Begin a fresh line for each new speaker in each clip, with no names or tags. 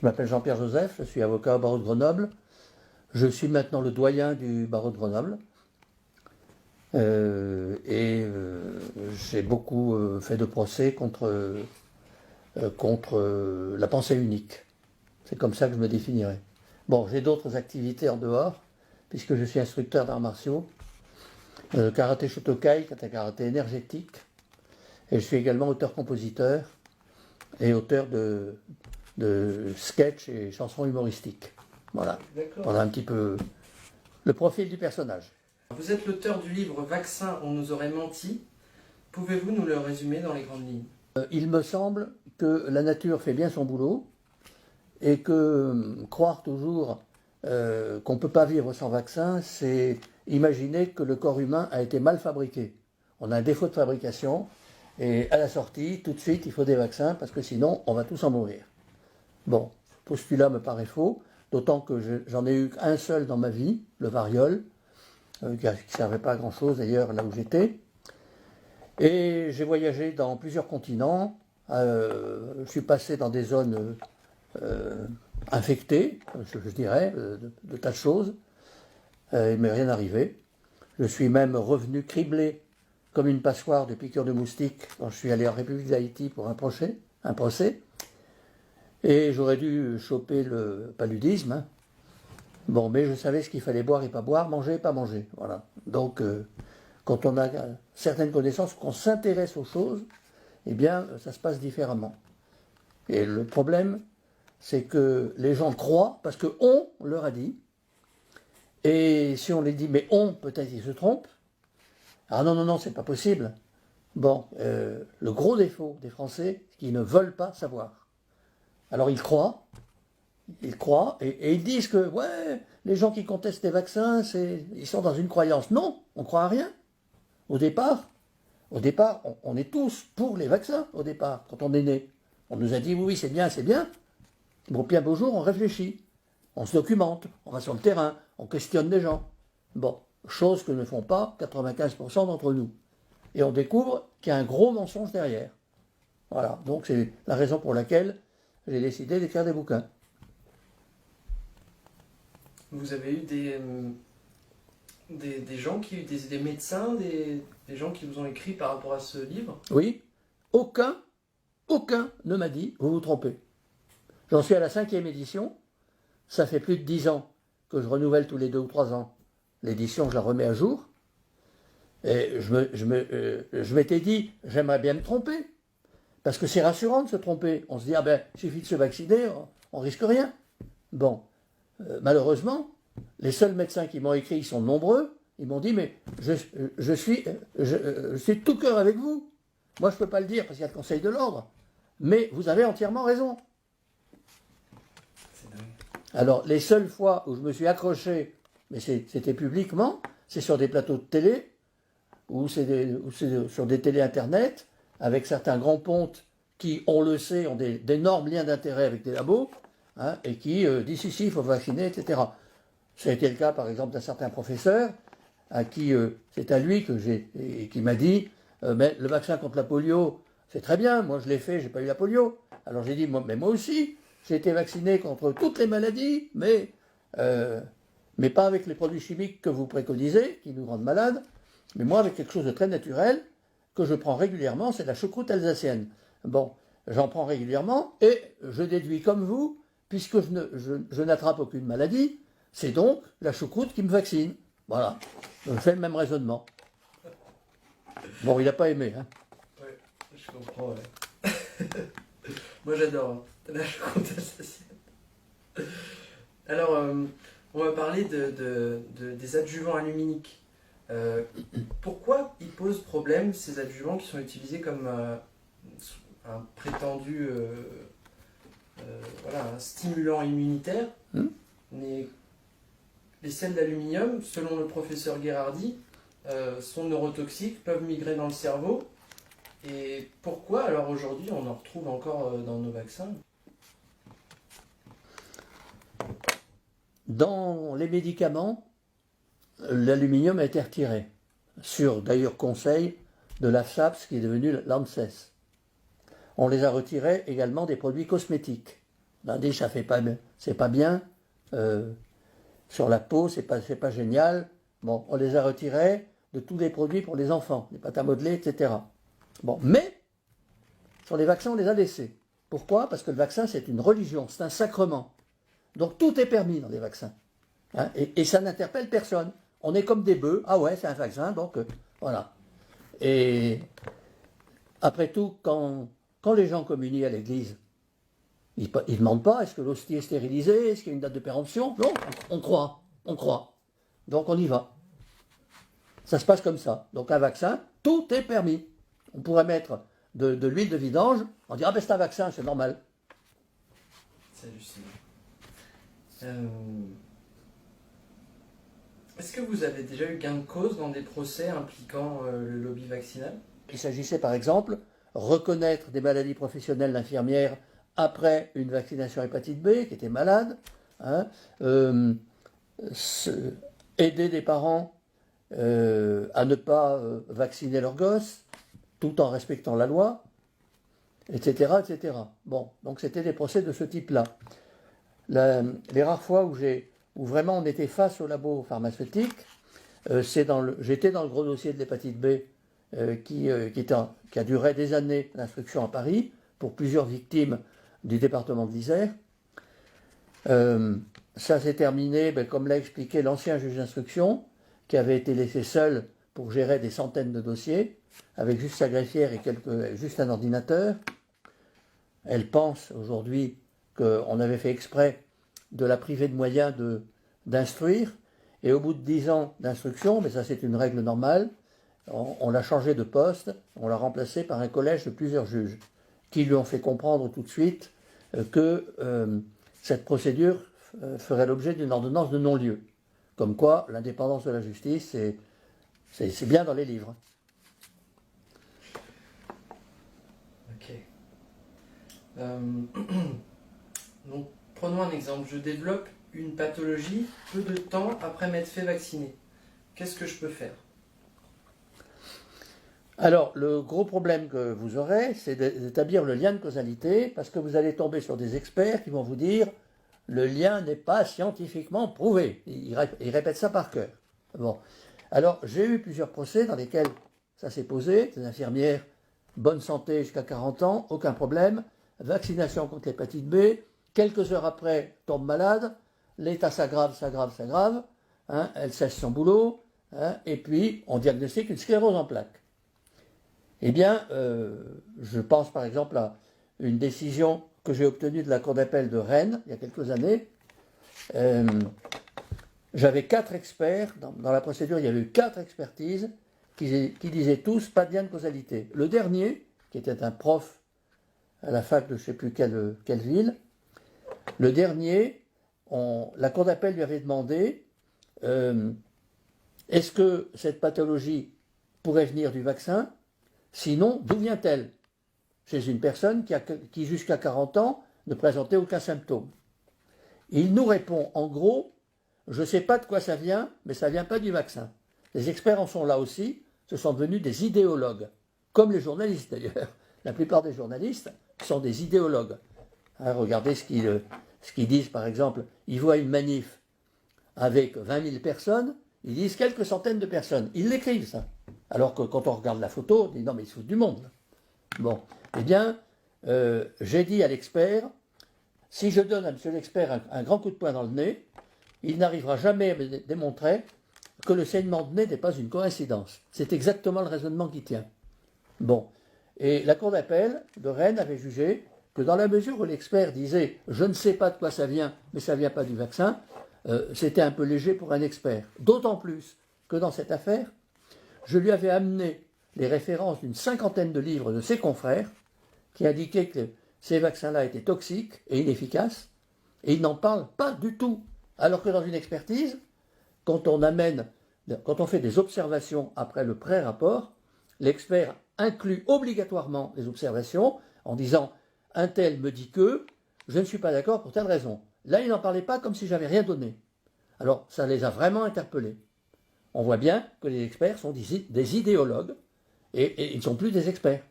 Je m'appelle Jean-Pierre Joseph, je suis avocat au barreau de Grenoble. Je suis maintenant le doyen du barreau de Grenoble. J'ai beaucoup fait de procès contre la pensée unique. C'est comme ça que je me définirais. Bon, j'ai d'autres activités en dehors, puisque je suis instructeur d'arts martiaux, karaté Shotokai, qui est un karaté énergétique, et je suis également auteur-compositeur et auteur de sketchs et chansons humoristiques. Voilà. Voilà un petit peu le profil du personnage.
Vous êtes l'auteur du livre Vaccin, on nous aurait menti. Pouvez-vous nous le résumer dans les grandes lignes?
Il me semble que la nature fait bien son boulot et que croire toujours qu'on ne peut pas vivre sans vaccin, c'est imaginer que le corps humain a été mal fabriqué. On a un défaut de fabrication et à la sortie, tout de suite, il faut des vaccins parce que sinon, on va tous en mourir. Bon, ce postulat me paraît faux, d'autant que j'en ai eu un seul dans ma vie, le variole, qui ne servait pas à grand-chose d'ailleurs là où j'étais. Et j'ai voyagé dans plusieurs continents, je suis passé dans des zones infectées, je dirais, de tas de choses, il m'est rien arrivé. Je suis même revenu criblé comme une passoire de piqûres de moustiques quand je suis allé en République d'Haïti pour un procès. Et j'aurais dû choper le paludisme. Hein. Bon, mais je savais ce qu'il fallait boire et pas boire, manger et pas manger. Voilà. Donc, quand on a certaines connaissances, qu'on s'intéresse aux choses, eh bien, ça se passe différemment. Et le problème, c'est que les gens croient, parce qu'on leur a dit, et si on les dit, mais peut-être ils se trompent, ah non, non, non, c'est pas possible. Bon, le gros défaut des Français, c'est qu'ils ne veulent pas savoir. Alors ils croient et ils disent que, ouais, les gens qui contestent les vaccins, ils sont dans une croyance. Non, on ne croit à rien. Au départ, on est tous pour les vaccins, au départ, quand on est né. On nous a dit, oui, c'est bien, c'est bien. Bon, puis un beau jour, on réfléchit, on se documente, on va sur le terrain, on questionne les gens. Bon, chose que ne font pas 95% d'entre nous. Et on découvre qu'il y a un gros mensonge derrière. Voilà, donc c'est la raison pour laquelle j'ai décidé d'écrire des bouquins.
Vous avez eu des gens, des médecins, des gens qui vous ont écrit par rapport à ce livre?
Oui, aucun ne m'a dit, vous vous trompez. J'en suis à la 5e édition, ça fait plus de 10 ans que je renouvelle tous les 2 ou 3 ans. L'édition, je la remets à jour. Et je m'étais dit, j'aimerais bien me tromper. Parce que c'est rassurant de se tromper. On se dit, ah ben, il suffit de se vacciner, on risque rien. Bon, malheureusement, les seuls médecins qui m'ont écrit, ils sont nombreux, ils m'ont dit, mais je suis de tout cœur avec vous. Moi, je ne peux pas le dire parce qu'il y a le Conseil de l'Ordre. Mais vous avez entièrement raison.
C'est dingue.
Alors, les seules fois où je me suis accroché, mais c'était publiquement, c'est sur des plateaux de télé, ou c'est sur des télés internet, avec certains grands pontes qui, on le sait, ont d'énormes liens d'intérêt avec des labos, hein, et qui disent si, il faut vacciner, etc. Ça a été le cas, par exemple, d'un certain professeur, à qui c'est à lui qui m'a dit mais le vaccin contre la polio, c'est très bien, moi je l'ai fait, j'ai pas eu la polio. Alors j'ai dit, mais moi aussi, j'ai été vacciné contre toutes les maladies, mais pas avec les produits chimiques que vous préconisez, qui nous rendent malades, mais moi avec quelque chose de très naturel, que je prends régulièrement, c'est la choucroute alsacienne. Bon, j'en prends régulièrement, et je déduis comme vous, puisque je n'attrape aucune maladie, c'est donc la choucroute qui me vaccine. Voilà, je fais le même raisonnement. Bon, il n'a pas aimé, hein.
Ouais, je comprends, ouais. Moi j'adore la choucroute alsacienne. Alors, on va parler des adjuvants aluminiques. Pourquoi ils posent problème, ces adjuvants qui sont utilisés comme un prétendu un stimulant immunitaire? Les sels d'aluminium, selon le professeur Gherardi, sont neurotoxiques, peuvent migrer dans le cerveau. Et pourquoi alors aujourd'hui on en retrouve encore dans nos vaccins?
Dans les médicaments, l'aluminium a été retiré, sur d'ailleurs conseil de l'AFSAPS qui est devenu l'ANSES. On les a retirés également des produits cosmétiques. On a dit ça fait pas, c'est pas bien, sur la peau, c'est pas génial. Bon, on les a retirés de tous les produits pour les enfants, les pâtes à modeler, etc. Bon, mais sur les vaccins, on les a laissés. Pourquoi? Parce que le vaccin, c'est une religion, c'est un sacrement. Donc tout est permis dans les vaccins. Hein, et ça n'interpelle personne. On est comme des bœufs. Ah ouais, c'est un vaccin, donc voilà. Et après tout, quand les gens communient à l'église, ils ne demandent pas est-ce que l'hostie est stérilisée, est-ce qu'il y a une date de péremption. Non, on croit. Donc on y va. Ça se passe comme ça. Donc un vaccin, tout est permis. On pourrait mettre de l'huile de vidange, on dirait ah ben c'est un vaccin, c'est normal.
C'est hallucinant. Est-ce que vous avez déjà eu gain de cause dans des procès impliquant le lobby vaccinal?
Il s'agissait par exemple reconnaître des maladies professionnelles d'infirmières après une vaccination hépatite B qui était malade, hein, aider des parents à ne pas vacciner leurs gosses tout en respectant la loi, etc. etc. Bon, donc c'était des procès de ce type-là. Les rares fois où vraiment on était face au labo pharmaceutique, j'étais dans le gros dossier de l'hépatite B qui a duré des années d'instruction à Paris pour plusieurs victimes du département de l'Isère. Ça s'est terminé, comme l'a expliqué l'ancien juge d'instruction, qui avait été laissé seul pour gérer des centaines de dossiers, avec juste sa greffière et juste un ordinateur. Elle pense aujourd'hui qu'on avait fait exprès de la priver de moyens d'instruire, et au bout de 10 ans d'instruction, mais ça c'est une règle normale, on l'a changé de poste, on l'a remplacé par un collège de plusieurs juges, qui lui ont fait comprendre tout de suite que cette procédure ferait l'objet d'une ordonnance de non-lieu. Comme quoi, l'indépendance de la justice, c'est bien dans les livres.
Ok. Donc, prenons un exemple. Je développe une pathologie peu de temps après m'être fait vacciner. Qu'est-ce que je peux faire?
Alors, le gros problème que vous aurez, c'est d'établir le lien de causalité, parce que vous allez tomber sur des experts qui vont vous dire le lien n'est pas scientifiquement prouvé. Ils répètent ça par cœur. Bon. Alors, j'ai eu plusieurs procès dans lesquels ça s'est posé, des infirmières, bonne santé jusqu'à 40 ans, aucun problème, vaccination contre l'hépatite B, quelques heures après, tombe malade, l'état s'aggrave, hein, elle cesse son boulot, hein, et puis on diagnostique une sclérose en plaques. Eh bien, je pense par exemple à une décision que j'ai obtenue de la Cour d'appel de Rennes, il y a quelques années. J'avais 4 experts, dans la procédure il y avait eu 4 expertises qui disaient tous pas de lien de causalité. Le dernier, qui était un prof à la fac de je ne sais plus quelle ville, le dernier, la Cour d'appel lui avait demandé est-ce que cette pathologie pourrait venir du vaccin? Sinon, d'où vient-elle? Chez une personne qui jusqu'à 40 ans, ne présentait aucun symptôme. Il nous répond, en gros, je ne sais pas de quoi ça vient, mais ça ne vient pas du vaccin. Les experts en sont là aussi, ce sont devenus des idéologues, comme les journalistes d'ailleurs. La plupart des journalistes sont des idéologues. Hein, regardez ce qu'ils disent, par exemple, ils voient une manif avec 20 000 personnes, ils disent quelques centaines de personnes. Ils l'écrivent, ça. Alors que quand on regarde la photo, on dit non mais ils se foutent du monde. Bon, eh bien, j'ai dit à l'expert, si je donne à monsieur l'expert un grand coup de poing dans le nez, il n'arrivera jamais à me démontrer que le saignement de nez n'est pas une coïncidence. C'est exactement le raisonnement qui tient. Bon, et la Cour d'appel de Rennes avait jugé que dans la mesure où l'expert disait « je ne sais pas de quoi ça vient, mais ça ne vient pas du vaccin », c'était un peu léger pour un expert. D'autant plus que dans cette affaire, je lui avais amené les références d'une 50aine de livres de ses confrères qui indiquaient que ces vaccins-là étaient toxiques et inefficaces, et ils n'en parlent pas du tout. Alors que dans une expertise, quand on fait des observations après le pré-rapport, l'expert inclut obligatoirement les observations en disant « un tel me dit que je ne suis pas d'accord pour telle raison ». Là, il n'en parlait pas comme si j'avais rien donné. Alors, ça les a vraiment interpellés. On voit bien que les experts sont des idéologues et ils ne sont plus des experts.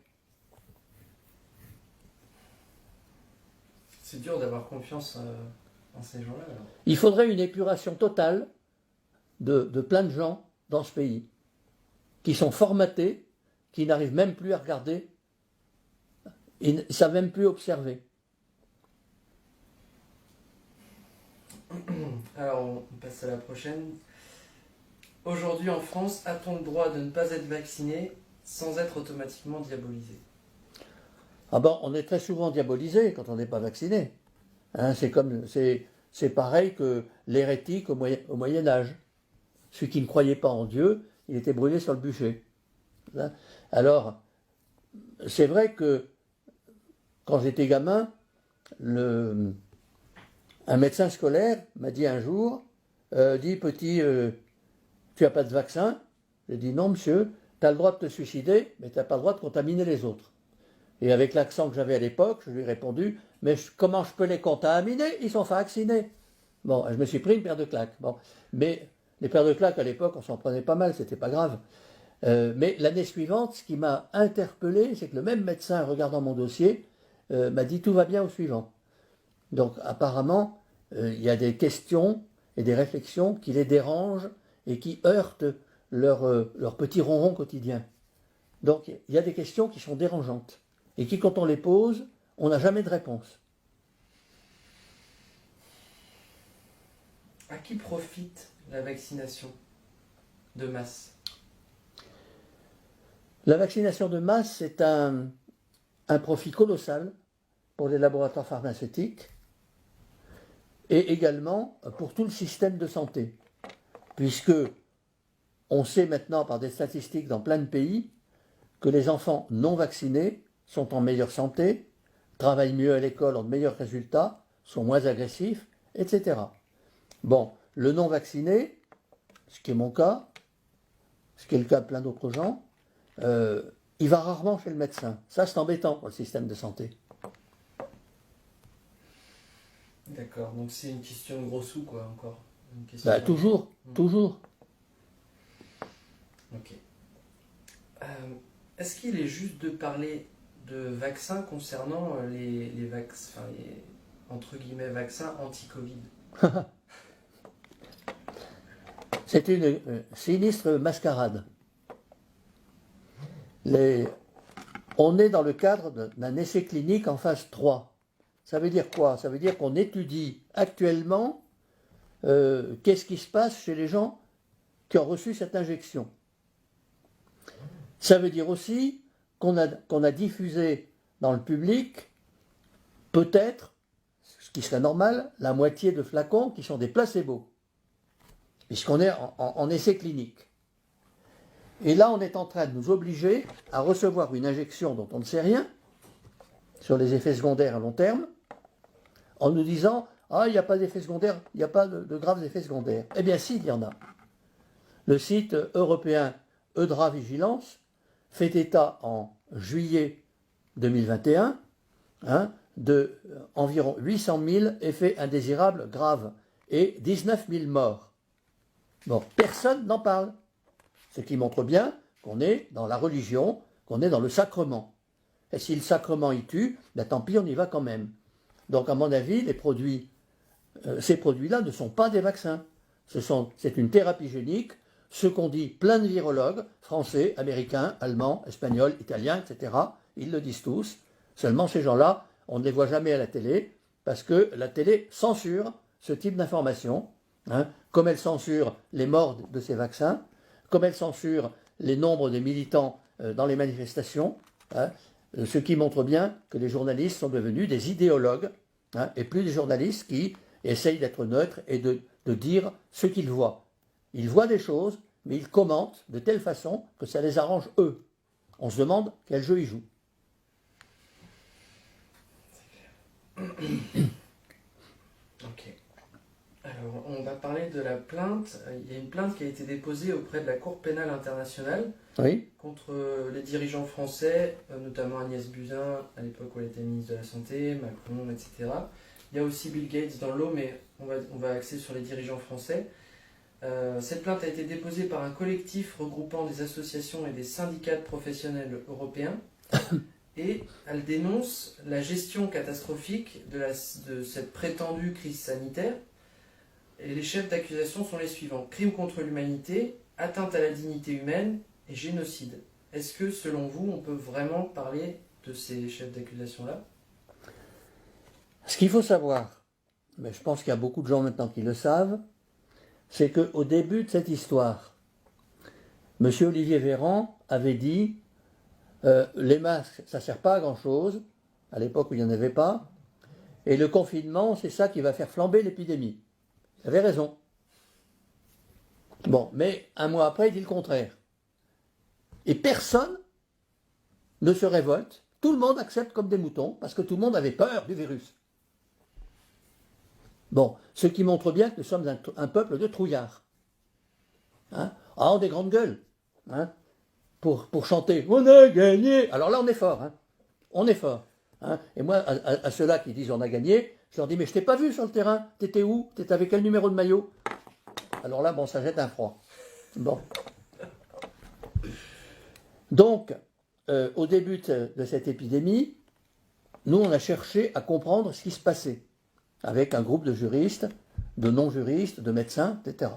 C'est dur d'avoir confiance en ces gens-là. Alors.
Il faudrait une épuration totale de plein de gens dans ce pays, qui sont formatés, qui n'arrivent même plus à regarder, ils ne savent même plus observer.
Alors, on passe à la prochaine. Aujourd'hui en France, a-t-on le droit de ne pas être vacciné sans être automatiquement diabolisé?
Ah ben, on est très souvent diabolisé quand on n'est pas vacciné. Hein, c'est pareil que l'hérétique au Moyen Âge. Celui qui ne croyait pas en Dieu, il était brûlé sur le bûcher. Hein. Alors, c'est vrai que quand j'étais gamin, un médecin scolaire m'a dit un jour, dit petit, tu n'as pas de vaccin? J'ai dit non monsieur, tu as le droit de te suicider, mais tu n'as pas le droit de contaminer les autres. Et avec l'accent que j'avais à l'époque, je lui ai répondu, mais comment je peux les contaminer? Ils sont vaccinés. Bon, je me suis pris une paire de claques. Bon, mais les paires de claques à l'époque, on s'en prenait pas mal, c'était pas grave. Mais l'année suivante, ce qui m'a interpellé, c'est que le même médecin, regardant mon dossier, m'a dit tout va bien au suivant. Donc apparemment, il y a des questions et des réflexions qui les dérangent et qui heurtent leur petit ronron quotidien. Donc il y a des questions qui sont dérangeantes et qui, quand on les pose, on n'a jamais de réponse.
À qui profite la vaccination de masse?
La vaccination de masse, c'est un profit colossal pour les laboratoires pharmaceutiques et également pour tout le système de santé, puisque on sait maintenant par des statistiques dans plein de pays que les enfants non vaccinés sont en meilleure santé, travaillent mieux à l'école, ont de meilleurs résultats, sont moins agressifs, etc. Bon, le non vacciné, ce qui est mon cas, ce qui est le cas de plein d'autres gens, il va rarement chez le médecin. Ça, c'est embêtant pour le système de santé.
D'accord, donc c'est une question de gros sous, quoi, encore. Une question
Toujours.
Ok. Est-ce qu'il est juste de parler de vaccins concernant les entre guillemets vaccins anti-Covid?
C'est une sinistre mascarade. On est dans le cadre d'un essai clinique en phase 3. Ça veut dire quoi? Ça veut dire qu'on étudie actuellement qu'est-ce qui se passe chez les gens qui ont reçu cette injection. Ça veut dire aussi qu'on a diffusé dans le public, peut-être, ce qui serait normal, la moitié de flacons qui sont des placebos, puisqu'on est en essai clinique. Et là, on est en train de nous obliger à recevoir une injection dont on ne sait rien, sur les effets secondaires à long terme, en nous disant « Ah, il n'y a pas d'effets secondaires, il n'y a pas de graves effets secondaires. » Eh bien si, il y en a. Le site européen Eudra Vigilance fait état en juillet 2021 de environ 800 000 effets indésirables graves et 19 000 morts. Bon, personne n'en parle. Ce qui montre bien qu'on est dans la religion, qu'on est dans le sacrement. Et si le sacrement y tue, ben tant pis, on y va quand même. Donc à mon avis, ces produits-là ne sont pas des vaccins. C'est une thérapie génique, ce qu'ont dit plein de virologues, français, américains, allemands, espagnols, italiens, etc. Ils le disent tous. Seulement ces gens-là, on ne les voit jamais à la télé, parce que la télé censure ce type d'informations, comme elle censure les morts de ces vaccins, comme elle censure les nombres de militants dans les manifestations, ce qui montre bien que les journalistes sont devenus des idéologues, et plus des journalistes qui essayent d'être neutres et de dire ce qu'ils voient. Ils voient des choses, mais ils commentent de telle façon que ça les arrange eux. On se demande quel jeu ils jouent.
Ok. Alors, on va parler de la plainte. Il y a une plainte qui a été déposée auprès de la Cour pénale internationale contre les dirigeants français, notamment Agnès Buzyn, à l'époque où elle était ministre de la Santé, Macron, etc. Il y a aussi Bill Gates dans l'eau, mais on va axer sur les dirigeants français. Cette plainte a été déposée par un collectif regroupant des associations et des syndicats professionnels européens. et elle dénonce la gestion catastrophique de cette prétendue crise sanitaire. Et les chefs d'accusation sont les suivants: crime contre l'humanité, atteinte à la dignité humaine et génocide. Est-ce que, selon vous, on peut vraiment parler de ces chefs d'accusation-là?
Ce qu'il faut savoir, mais je pense qu'il y a beaucoup de gens maintenant qui le savent, c'est qu'au début de cette histoire, M. Olivier Véran avait dit les masques, ça ne sert pas à grand-chose, à l'époque où il n'y en avait pas, et le confinement, c'est ça qui va faire flamber l'épidémie. Il avait raison. Bon, mais un mois après, il dit le contraire. Et personne ne se révolte, tout le monde accepte comme des moutons, parce que tout le monde avait peur du virus. Bon, ce qui montre bien que nous sommes un peuple de trouillards. Hein? Ah, des grandes gueules. Hein? Pour chanter « On a gagné !» Alors là, on est fort. Hein? On est fort. Hein? Et moi, à ceux-là qui disent « On a gagné », je leur dis « Mais je t'ai pas vu sur le terrain. T'étais où? T'étais avec quel numéro de maillot ?» Alors là, bon, ça jette un froid. Bon. Donc, au début de cette épidémie, nous, on a cherché à comprendre ce qui se passait, avec un groupe de juristes, de non-juristes, de médecins, etc.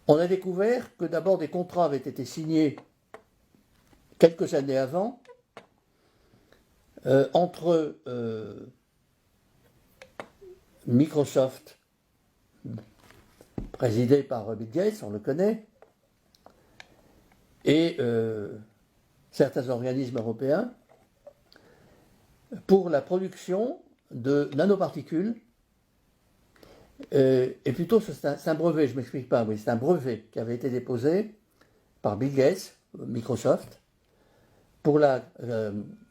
On a découvert que d'abord des contrats avaient été signés quelques années avant entre Microsoft, présidé par Bill Gates, on le connaît, et certains organismes européens pour la production de nanoparticules. Et plutôt, c'est un brevet, je ne m'explique pas, oui, c'est un brevet qui avait été déposé par Bill Gates, Microsoft, pour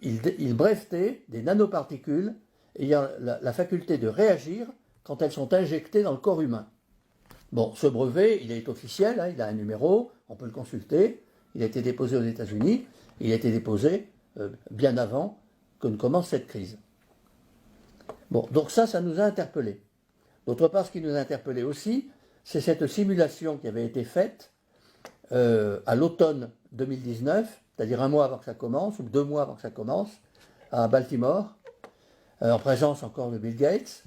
il brevetait des nanoparticules ayant la faculté de réagir quand elles sont injectées dans le corps humain. Bon, ce brevet, il est officiel, hein, il a un numéro, on peut le consulter, il a été déposé aux États-Unis, il a été déposé bien avant que ne commence cette crise. Bon, donc ça nous a interpellés. D'autre part, ce qui nous a interpellés aussi, c'est cette simulation qui avait été faite à l'automne 2019, c'est-à-dire un mois avant que ça commence, ou 2 mois avant que ça commence, à Baltimore, en présence encore de Bill Gates,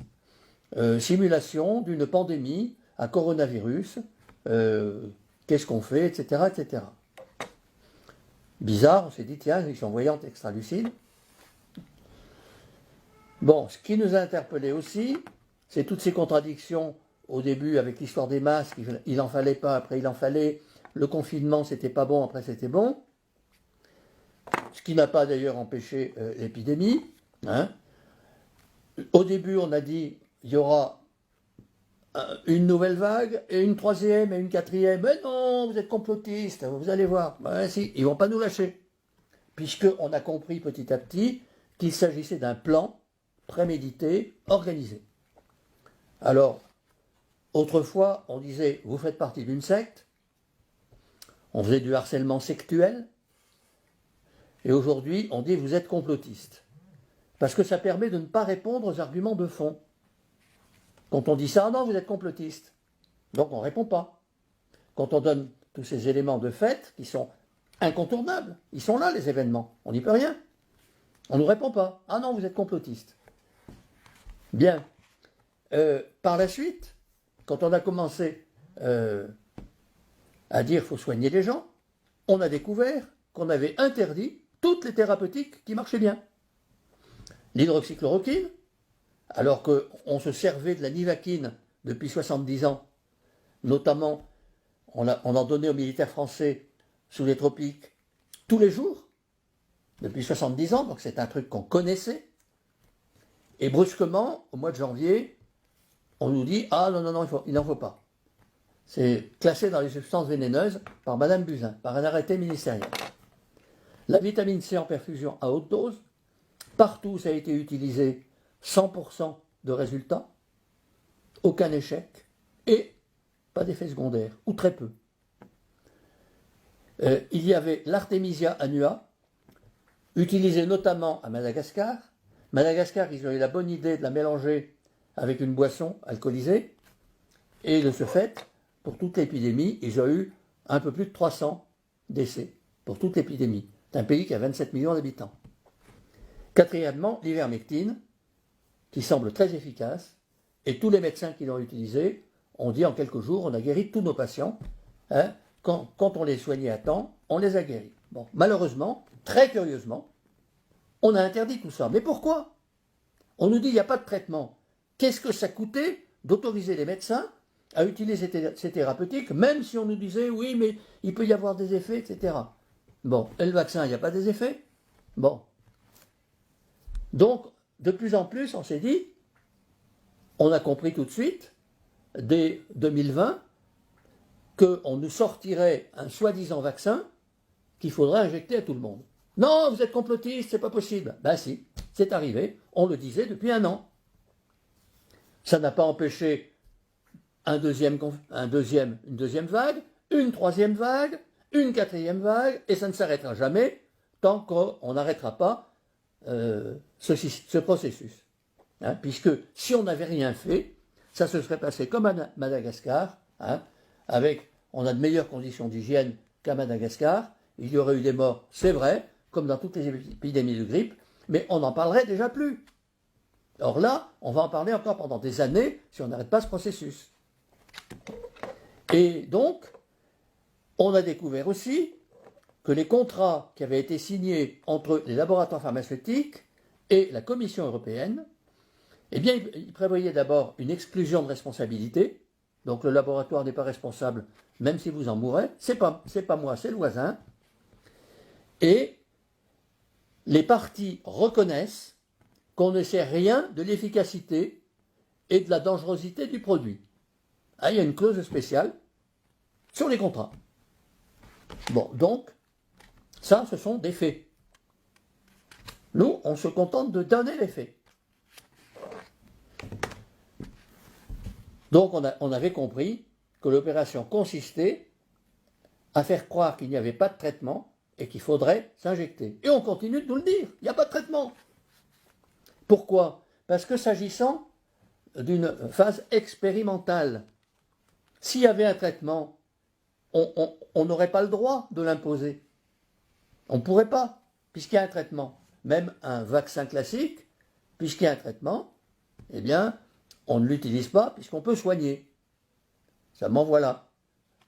simulation d'une pandémie, un coronavirus, qu'est-ce qu'on fait, etc., etc. Bizarre, on s'est dit, tiens, ils sont voyantes extra-lucides. Bon, ce qui nous a interpellés aussi, c'est toutes ces contradictions au début avec l'histoire des masques, il n'en fallait pas, après il en fallait, le confinement c'était pas bon, après c'était bon, ce qui n'a pas d'ailleurs empêché l'épidémie. Hein. Au début on a dit il y aura une nouvelle vague, et une troisième, et une quatrième, mais non, vous êtes complotistes, vous allez voir, ben si, ils ne vont pas nous lâcher, puisqu'on a compris petit à petit qu'il s'agissait d'un plan prémédité, organisé. Alors, autrefois, on disait, vous faites partie d'une secte, on faisait du harcèlement sectuel, et aujourd'hui, on dit, vous êtes complotiste. Parce que ça permet de ne pas répondre aux arguments de fond. Quand on dit ça, ah non, vous êtes complotiste. Donc on ne répond pas. Quand on donne tous ces éléments de fait, qui sont incontournables, ils sont là, les événements, on n'y peut rien. On ne nous répond pas. Ah non, vous êtes complotiste. Bien. Par la suite, quand on a commencé à dire qu'il faut soigner les gens, on a découvert qu'on avait interdit toutes les thérapeutiques qui marchaient bien. L'hydroxychloroquine, alors qu'on se servait de la nivaquine depuis 70 ans, notamment on en donnait aux militaires français sous les tropiques tous les jours, depuis 70 ans, donc c'est un truc qu'on connaissait. Et brusquement, au mois de janvier, on nous dit « Ah non, non, non, il n'en faut pas ». C'est classé dans les substances vénéneuses par Madame Buzyn, par un arrêté ministériel. La vitamine C en perfusion à haute dose, partout où ça a été utilisé, 100% de résultats, aucun échec, et pas d'effet secondaire, ou très peu. Il y avait l'Artemisia annua, utilisée notamment à Madagascar. Madagascar, ils ont eu la bonne idée de la mélanger avec une boisson alcoolisée, et de ce fait, pour toute l'épidémie, ils ont eu un peu plus de 300 décès, pour toute l'épidémie. C'est un pays qui a 27 millions d'habitants. Quatrièmement, l'ivermectine, qui semble très efficace, et tous les médecins qui l'ont utilisé ont dit en quelques jours, on a guéri tous nos patients. Hein, quand on les soignait à temps, on les a guéris. Bon, malheureusement, très curieusement, on a interdit tout ça. Mais pourquoi? On nous dit qu'il n'y a pas de traitement. Qu'est-ce que ça coûtait d'autoriser les médecins à utiliser ces thérapeutiques, même si on nous disait, oui, mais il peut y avoir des effets, etc. Bon, et le vaccin, il n'y a pas des effets? Bon. Donc, de plus en plus, on s'est dit, on a compris tout de suite, dès 2020, qu'on nous sortirait un soi-disant vaccin qu'il faudrait injecter à tout le monde. Non, vous êtes complotiste, c'est pas possible. Ben si, c'est arrivé, on le disait depuis un an. Ça n'a pas empêché une deuxième vague, une troisième vague, une quatrième vague, et ça ne s'arrêtera jamais tant qu'on n'arrêtera pas ce processus. Hein, puisque si on n'avait rien fait, ça se serait passé comme à Madagascar, hein, on a de meilleures conditions d'hygiène qu'à Madagascar, il y aurait eu des morts, c'est vrai, comme dans toutes les épidémies de grippe, mais on n'en parlerait déjà plus. Or là, on va en parler encore pendant des années si on n'arrête pas ce processus. Et donc, on a découvert aussi que les contrats qui avaient été signés entre les laboratoires pharmaceutiques et la Commission européenne, eh bien, ils prévoyaient d'abord une exclusion de responsabilité. Donc le laboratoire n'est pas responsable, même si vous en mourrez. C'est pas moi, c'est le voisin. Et les parties reconnaissent qu'on ne sait rien de l'efficacité et de la dangerosité du produit. Ah, il y a une clause spéciale sur les contrats. Bon, donc, ça, ce sont des faits. Nous, on se contente de donner les faits. Donc, on avait compris que l'opération consistait à faire croire qu'il n'y avait pas de traitement et qu'il faudrait s'injecter. Et on continue de nous le dire, il n'y a pas de traitement. Pourquoi? Parce que s'agissant d'une phase expérimentale, s'il y avait un traitement, on n'aurait pas le droit de l'imposer. On ne pourrait pas, puisqu'il y a un traitement. Même un vaccin classique, puisqu'il y a un traitement, eh bien, on ne l'utilise pas puisqu'on peut soigner. Seulement voilà,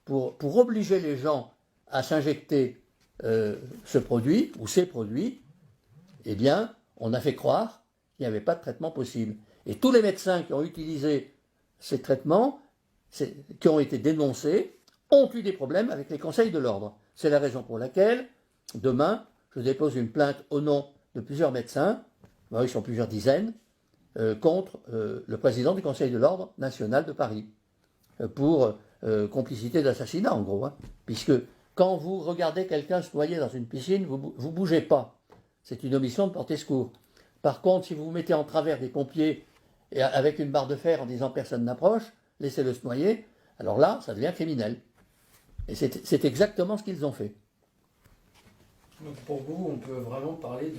pour obliger les gens à s'injecter ce produit ou ces produits, eh bien, on a fait croire qu'il n'y avait pas de traitement possible. Et tous les médecins qui ont utilisé ces traitements, qui ont été dénoncés, ont eu des problèmes avec les conseils de l'ordre. C'est la raison pour laquelle, demain, je dépose une plainte au nom de plusieurs médecins, ils sont plusieurs dizaines, contre le président du Conseil de l'Ordre national de Paris, pour complicité d'assassinat en gros, hein, puisque quand vous regardez quelqu'un se noyer dans une piscine, vous ne bougez pas. C'est une omission de porter secours. Par contre, si vous vous mettez en travers des pompiers et avec une barre de fer en disant personne n'approche, laissez-le se noyer, alors là, ça devient criminel. Et c'est exactement ce qu'ils ont fait.
Donc pour vous, on peut vraiment parler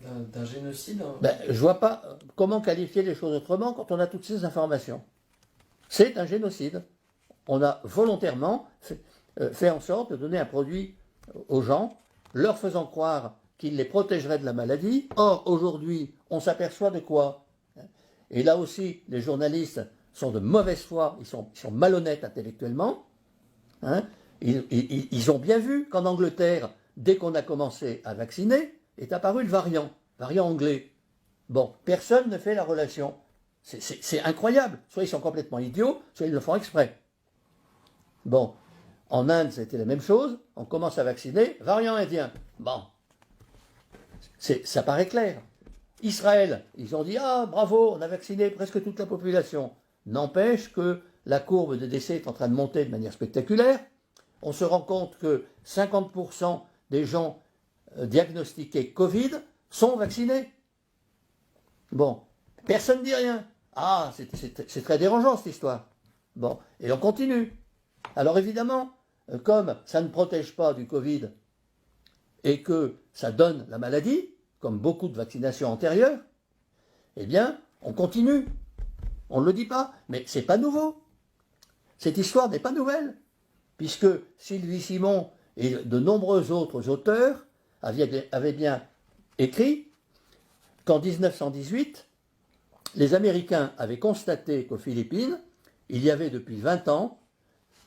d'un génocide, hein.
Ben, je ne vois pas comment qualifier les choses autrement quand on a toutes ces informations. C'est un génocide. On a volontairement fait en sorte de donner un produit aux gens, leur faisant croire qu'il les protégerait de la maladie. Or, aujourd'hui, on s'aperçoit de quoi? Et là aussi, les journalistes sont de mauvaise foi, ils sont malhonnêtes intellectuellement. Hein. Ils ont bien vu qu'en Angleterre, dès qu'on a commencé à vacciner, est apparu le variant anglais. Bon, personne ne fait la relation. C'est incroyable. Soit ils sont complètement idiots, soit ils le font exprès. Bon, en Inde, c'était la même chose. On commence à vacciner, variant indien. Bon, ça paraît clair. Israël, ils ont dit « Ah, bravo, on a vacciné presque toute la population ». N'empêche que la courbe de décès est en train de monter de manière spectaculaire. On se rend compte que 50% des gens diagnostiqués Covid sont vaccinés. Bon, personne ne dit rien. Ah, c'est très dérangeant cette histoire. Bon, et on continue. Alors évidemment, comme ça ne protège pas du Covid et que ça donne la maladie, comme beaucoup de vaccinations antérieures, eh bien, on continue. On ne le dit pas, mais c'est pas nouveau. Cette histoire n'est pas nouvelle, puisque Sylvie Simon et de nombreux autres auteurs avaient bien écrit qu'en 1918, les Américains avaient constaté qu'aux Philippines, il y avait depuis 20 ans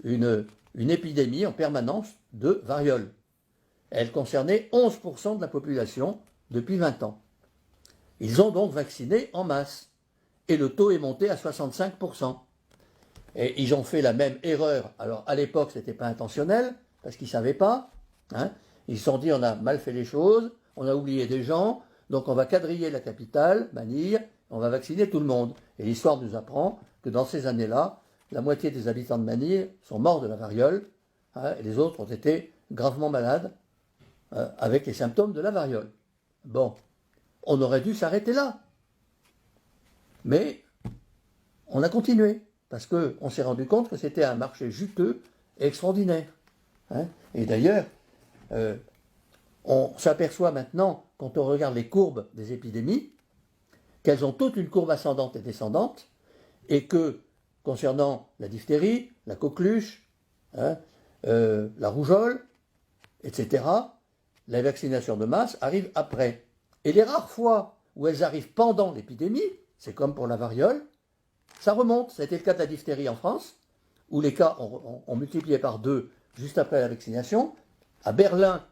une épidémie en permanence de variole. Elle concernait 11% de la population depuis 20 ans. Ils ont donc vacciné en masse. Et le taux est monté à 65%. Et ils ont fait la même erreur. Alors à l'époque, ce n'était pas intentionnel, parce qu'ils ne savaient pas. Hein. Ils se sont dit, on a mal fait les choses, on a oublié des gens, donc on va quadriller la capitale, Manille, on va vacciner tout le monde. Et l'histoire nous apprend que dans ces années-là, la moitié des habitants de Manille sont morts de la variole, hein, et les autres ont été gravement malades avec les symptômes de la variole. Bon, on aurait dû s'arrêter là. Mais on a continué, parce qu'on s'est rendu compte que c'était un marché juteux et extraordinaire. Hein. Et d'ailleurs, on s'aperçoit maintenant, quand on regarde les courbes des épidémies, qu'elles ont toutes une courbe ascendante et descendante, et que, concernant la diphtérie, la coqueluche, hein, la rougeole, etc., la vaccination de masse arrive après. Et les rares fois où elles arrivent pendant l'épidémie, c'est comme pour la variole, ça remonte. Ça a été le cas de la diphtérie en France, où les cas ont multiplié par 2 juste après la vaccination. À Berlin,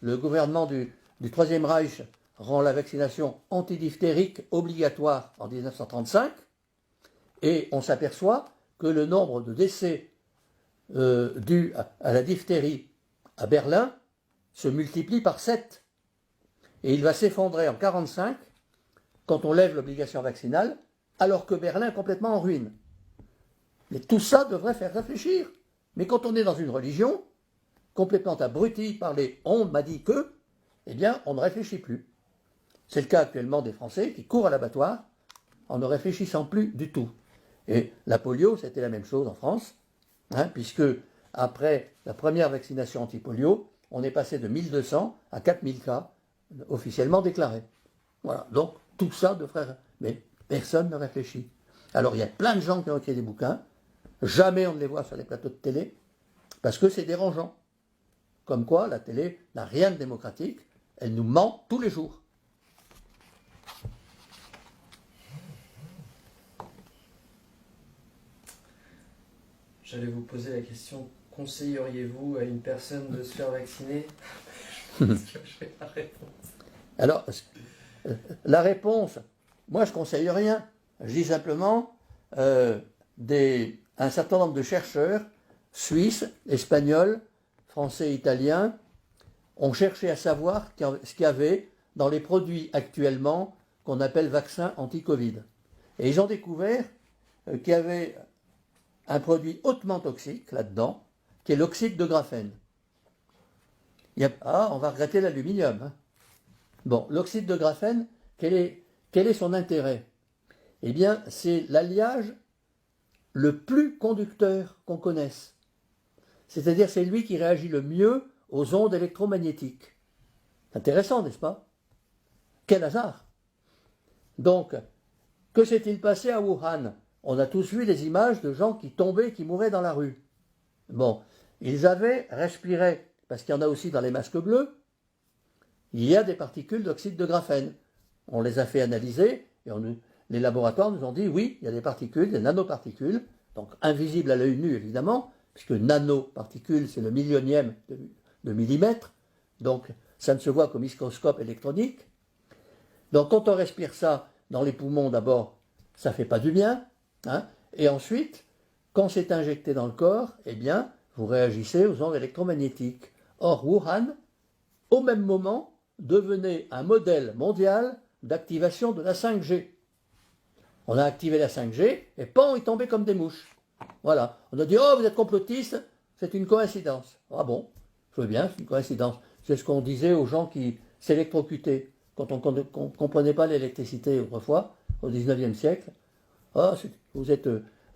le gouvernement du Troisième Reich rend la vaccination antidiphtérique obligatoire en 1935, et on s'aperçoit que le nombre de décès dus à la diphtérie à Berlin se multiplie par 7. Et il va s'effondrer en 1945 quand on lève l'obligation vaccinale, alors que Berlin est complètement en ruine. Mais tout ça devrait faire réfléchir. Mais quand on est dans une religion, complètement abrutie par les « on m'a dit que », eh bien, on ne réfléchit plus. C'est le cas actuellement des Français qui courent à l'abattoir en ne réfléchissant plus du tout. Et la polio, c'était la même chose en France, hein, puisque après la première vaccination anti-polio, on est passé de 1200 à 4000 cas officiellement déclarés. Voilà, donc tout ça devrait... Mais personne ne réfléchit. Alors il y a plein de gens qui ont écrit des bouquins, jamais on ne les voit sur les plateaux de télé, parce que c'est dérangeant. Comme quoi, la télé n'a rien de démocratique, elle nous ment tous les jours.
J'allais vous poser la question, conseilleriez-vous à une personne de se faire vacciner? Je fais la réponse.
Alors, la réponse, moi je ne conseille rien. Je dis simplement, un certain nombre de chercheurs, suisses, espagnols, français, italiens, ont cherché à savoir ce qu'il y avait dans les produits actuellement qu'on appelle vaccins anti-Covid. Et ils ont découvert qu'il y avait un produit hautement toxique là-dedans, qui est l'oxyde de graphène. On va regretter l'aluminium. Hein. Bon, l'oxyde de graphène, quel est son intérêt? Eh bien, c'est l'alliage le plus conducteur qu'on connaisse. C'est-à-dire, c'est lui qui réagit le mieux aux ondes électromagnétiques. C'est intéressant, n'est-ce pas? Quel hasard! Donc, que s'est-il passé à Wuhan? On a tous vu les images de gens qui tombaient, qui mouraient dans la rue. Bon, ils avaient respiré, parce qu'il y en a aussi dans les masques bleus, il y a des particules d'oxyde de graphène. On les a fait analyser, et les laboratoires nous ont dit, oui, il y a des particules, des nanoparticules, donc invisibles à l'œil nu évidemment, puisque nanoparticules, c'est le millionième de millimètre, donc ça ne se voit qu'au microscope électronique. Donc quand on respire ça dans les poumons d'abord, ça ne fait pas du bien, hein, et ensuite, quand c'est injecté dans le corps, eh bien, vous réagissez aux ondes électromagnétiques. Or, Wuhan, au même moment, devenait un modèle mondial d'activation de la 5G. On a activé la 5G, et pan, ils tombaient comme des mouches. Voilà. On a dit, oh, vous êtes complotiste, c'est une coïncidence. Ah bon, je veux bien, c'est une coïncidence. C'est ce qu'on disait aux gens qui s'électrocutaient quand on ne comprenait pas l'électricité autrefois, au 19e siècle. Oh, vous êtes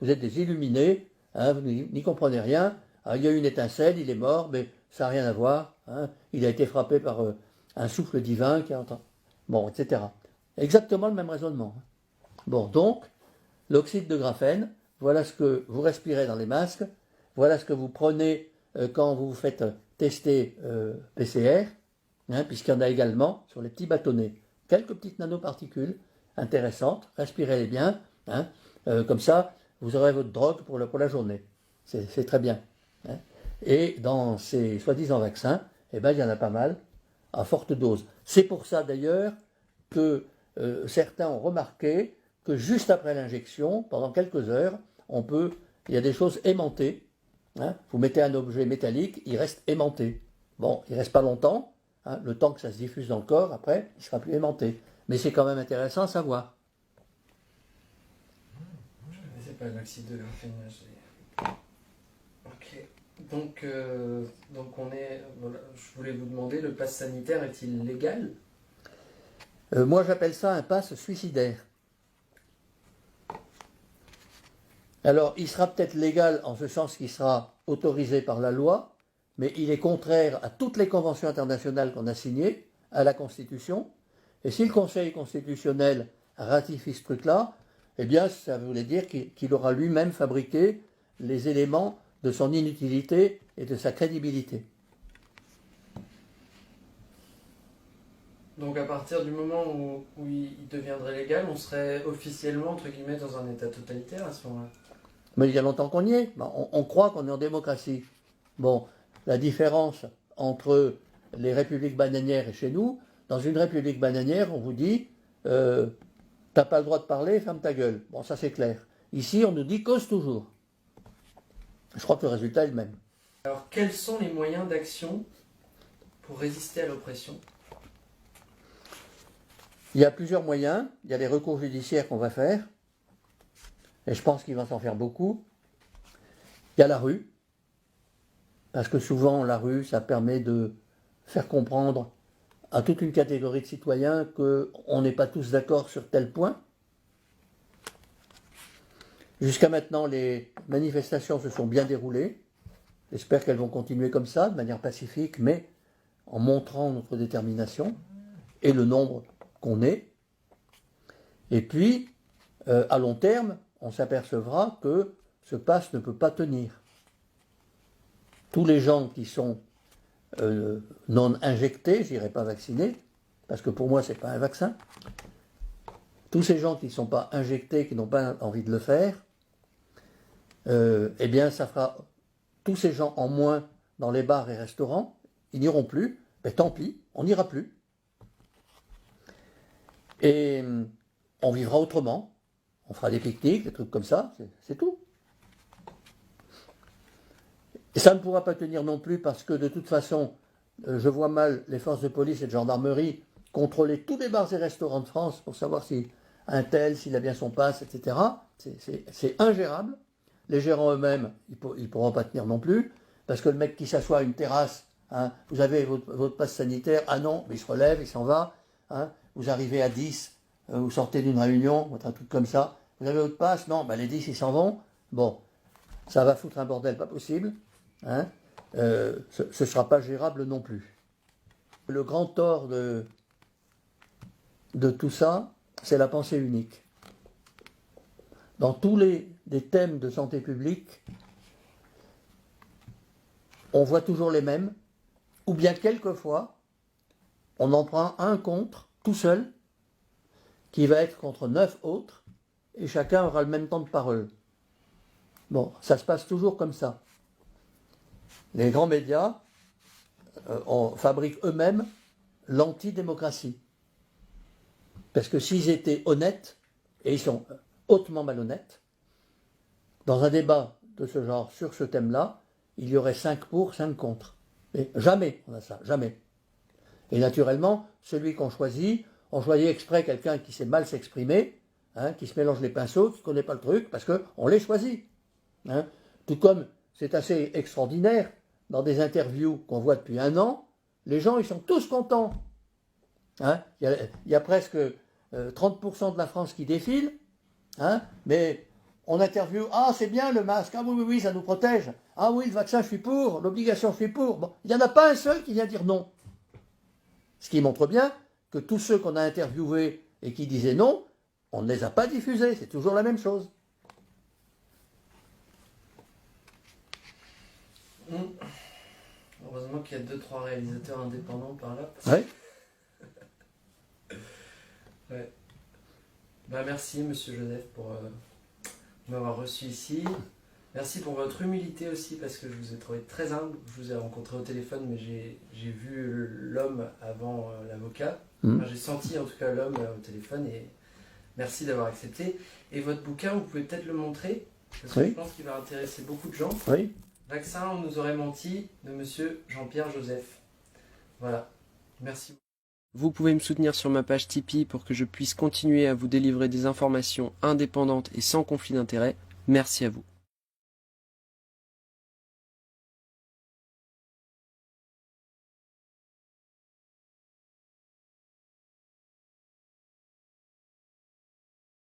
des illuminés, hein, vous n'y comprenez rien. Ah, il y a eu une étincelle, il est mort, mais ça n'a rien à voir. Hein. Il a été frappé par un souffle divin qui a entendu. Bon, etc. Exactement le même raisonnement. Bon, donc, l'oxyde de graphène, voilà ce que vous respirez dans les masques, voilà ce que vous prenez quand vous vous faites tester PCR, hein, puisqu'il y en a également sur les petits bâtonnets. Quelques petites nanoparticules intéressantes, respirez-les bien, hein, comme ça vous aurez votre drogue pour la journée. C'est très bien. Hein. Et dans ces soi-disant vaccins, eh ben, il y en a pas mal à forte dose. C'est pour ça d'ailleurs que certains ont remarqué que juste après l'injection, pendant quelques heures, il y a des choses aimantées. Hein. Vous mettez un objet métallique, il reste aimanté. Bon, il ne reste pas longtemps, hein, le temps que ça se diffuse dans le corps, après, il ne sera plus aimanté. Mais c'est quand même intéressant à savoir.
Je ne connaissais pas l'oxyde de graphène. Ok. Donc voilà, je voulais vous demander, le pass sanitaire est-il légal?
Moi, j'appelle ça un pass suicidaire. Alors, il sera peut-être légal en ce sens qu'il sera autorisé par la loi, mais il est contraire à toutes les conventions internationales qu'on a signées, à la Constitution. Et si le Conseil constitutionnel ratifie ce truc-là, eh bien, ça voulait dire qu'il aura lui-même fabriqué les éléments de son inutilité et de sa crédibilité.
Donc à partir du moment où il deviendrait légal, on serait officiellement, entre guillemets, dans un état totalitaire à ce moment-là.
Mais il y a longtemps qu'on y est. On croit qu'on est en démocratie. Bon, la différence entre les républiques bananières et chez nous, dans une république bananière, on vous dit t'as pas le droit de parler, ferme ta gueule. Bon, ça c'est clair. Ici, on nous dit cause toujours. Je crois que le résultat est le même.
Alors, quels sont les moyens d'action pour résister à l'oppression?
Il y a plusieurs moyens. Il y a les recours judiciaires qu'on va faire. Et je pense qu'il va s'en faire beaucoup. Il y a la rue. Parce que souvent, la rue, ça permet de faire comprendre à toute une catégorie de citoyens qu'on n'est pas tous d'accord sur tel point. Jusqu'à maintenant, les manifestations se sont bien déroulées. J'espère qu'elles vont continuer comme ça, de manière pacifique, mais en montrant notre détermination et le nombre qu'on est. Et puis, à long terme, on s'apercevra que ce pass ne peut pas tenir. Tous les gens qui sont non injectés, je dirais pas vaccinés, parce que pour moi, ce n'est pas un vaccin, tous ces gens qui ne sont pas injectés, qui n'ont pas envie de le faire, eh bien, ça fera tous ces gens en moins dans les bars et restaurants, ils n'iront plus, mais tant pis, on n'ira plus. Et on vivra autrement, on fera des pique-niques, des trucs comme ça, c'est tout. Et ça ne pourra pas tenir non plus parce que de toute façon, je vois mal les forces de police et de gendarmerie contrôler tous les bars et restaurants de France pour savoir si un tel, s'il a bien son pass, etc. C'est ingérable. Les gérants eux-mêmes, ils ne pourront pas tenir non plus, parce que le mec qui s'assoit à une terrasse, hein, vous avez votre passe sanitaire, ah non, mais il se relève, il s'en va, hein, vous arrivez à 10, vous sortez d'une réunion, un truc comme ça, vous avez votre passe, non, ben les 10 ils s'en vont, bon, ça va foutre un bordel pas possible, hein, ce ne sera pas gérable non plus. Le grand tort de tout ça, c'est la pensée unique. Dans tous les thèmes de santé publique, on voit toujours les mêmes, ou bien quelquefois, on en prend un contre, tout seul, qui va être contre 9 autres, et chacun aura le même temps de parole. Bon, ça se passe toujours comme ça. Les grands médias fabriquent eux-mêmes l'antidémocratie. Parce que s'ils étaient honnêtes, et ils sont hautement malhonnêtes, dans un débat de ce genre, sur ce thème-là, il y aurait 5 pour, 5 contre. Et jamais on a ça, jamais. Et naturellement, celui qu'on choisit, on choisit exprès quelqu'un qui sait mal s'exprimer, hein, qui se mélange les pinceaux, qui ne connaît pas le truc, parce qu'on les choisit. Hein. Tout comme c'est assez extraordinaire, dans des interviews qu'on voit depuis 1 an, les gens ils sont tous contents. Hein. Il y a presque 30% de la France qui défile, hein, mais on interviewe, ah c'est bien le masque, ah oui, ça nous protège, ah oui le vaccin je suis pour, l'obligation je suis pour. Bon, il n'y en a pas un seul qui vient dire non. Ce qui montre bien que tous ceux qu'on a interviewés et qui disaient non, on ne les a pas diffusés, c'est toujours la même chose.
Heureusement qu'il y a 2-3 réalisateurs indépendants par là.
Ouais.
Ouais. Bah, merci, monsieur Joseph, pour m'avoir reçu ici. Merci pour votre humilité aussi, parce que je vous ai trouvé très humble. Je vous ai rencontré au téléphone, mais j'ai vu l'homme avant l'avocat. Enfin, j'ai senti en tout cas l'homme au téléphone, et merci d'avoir accepté. Et votre bouquin, vous pouvez peut-être le montrer, parce que
Oui.
je pense qu'il va intéresser beaucoup de gens.
Oui.
Vaccin, on nous aurait menti, de monsieur Jean-Pierre Joseph. Voilà. Merci. Vous pouvez me soutenir sur ma page Tipeee pour que je puisse continuer à vous délivrer des informations indépendantes et sans conflit d'intérêt. Merci à vous.